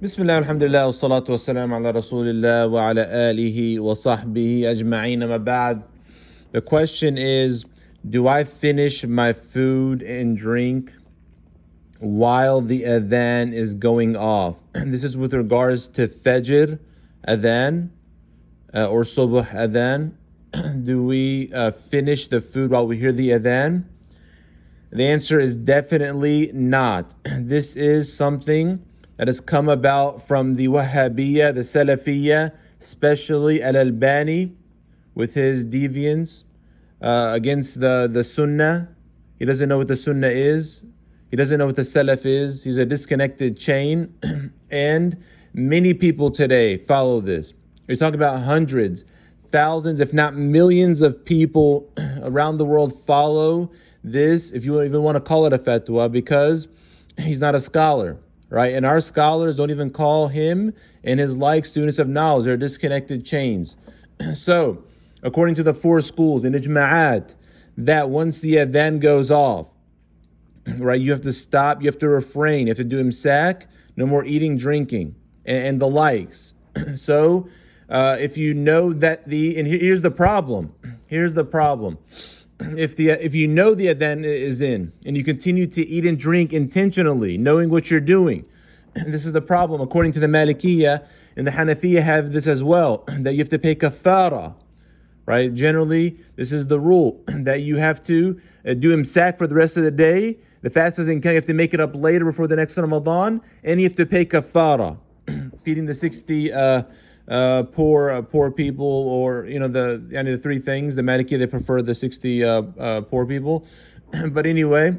Bismillah, alhamdulillah, wa salatu wa salam ala rasulillah wa ala alihi wa sahbihi ajma'in, amma ba'd. The question is, do I finish my food and drink while the adhan is going off? This is with regards to Fajr adhan or Subh adhan. Do we finish the food while we hear the adhan? The answer is definitely not. This is something that has come about from the Wahabiyah, the Salafiyah, especially Albani with his deviance against the Sunnah. He doesn't know what the Sunnah is. He doesn't know what the Salaf is. He's a disconnected chain. And many people today follow this. We're talking about hundreds, thousands, if not millions of people around the world follow this, if you even want to call it a fatwa, because he's not a scholar. Right? And our scholars don't even call him and his like students of knowledge. They're disconnected chains. So, according to the four schools in Ijma'at, that once the adhan goes off, right, you have to stop, you have to refrain, you have to do imsak, no more eating, drinking, and the likes. So, if you know that here's the problem. Here's the problem. If you know the adhan is in and you continue to eat and drink intentionally, knowing what you're doing, this is the problem. According to the Malikiyah and the Hanafi have this as well, that you have to pay kafara, right? Generally, this is the rule, that you have to do imsak for the rest of the day. The fast doesn't count. You have to make it up later before the next Ramadan, and you have to pay kafara, feeding the 60 poor people, or the three things. The Maliki, they prefer the 60 poor people, but anyway,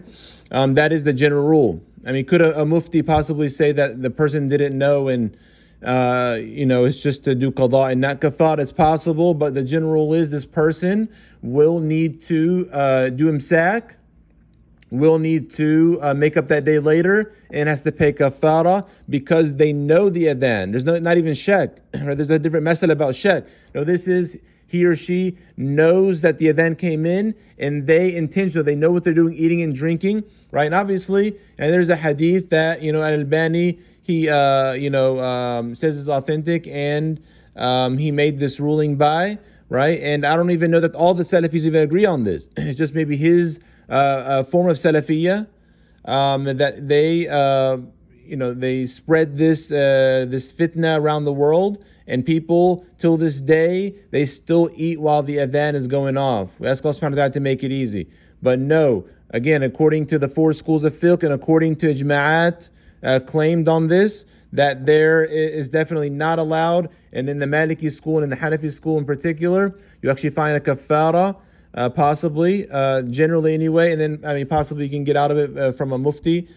that is the general rule. I mean, could a mufti possibly say that the person didn't know and it's just to do qada and not kafar? It's possible, but the general rule is this person will need to do imsak, will need to make up that day later, and has to pay kafara because they know the adhan. There's not even shak. Right? There's a different message about shak. No, this is he or she knows that the adhan came in, and they intentionally, they know what they're doing, eating and drinking, right? And obviously, and there's a hadith that Albani he says is authentic, and he made this ruling by, right? And I don't even know that all the Salafis even agree on this. It's just maybe his form of Salafiyah, that they spread this fitna around the world, and people till this day they still eat while the adhan is going off. We ask Allah subhanahu wa ta'ala to make it easy. But no, again, according to the four schools of fiqh and according to ijma'at claimed on this, that there is definitely not allowed. And in the Maliki School and in the Hanafi School in particular, you actually find a kafara, possibly, generally anyway, and then possibly you can get out of it from a mufti,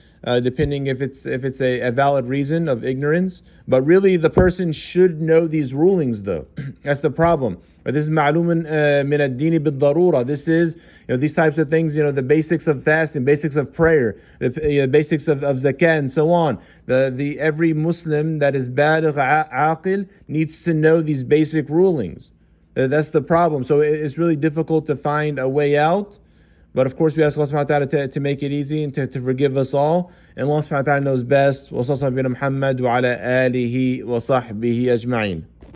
depending if it's a valid reason of ignorance. But really, the person should know these rulings, though. That's the problem. This is ma'lumun min ad-dini bid-darura. This is these types of things. The basics of fasting, basics of prayer, the basics of zakat, and so on. The every Muslim that is baligh aqil needs to know these basic rulings. That's the problem. So it's really difficult to find a way out. But of course, we ask Allah subhanahu wa ta'ala to make it easy and to forgive us all. And Allah subhanahu wa ta'ala knows best. Wa sallallahu ala Muhammad wa ala alihi wa sahbihi ajma'in.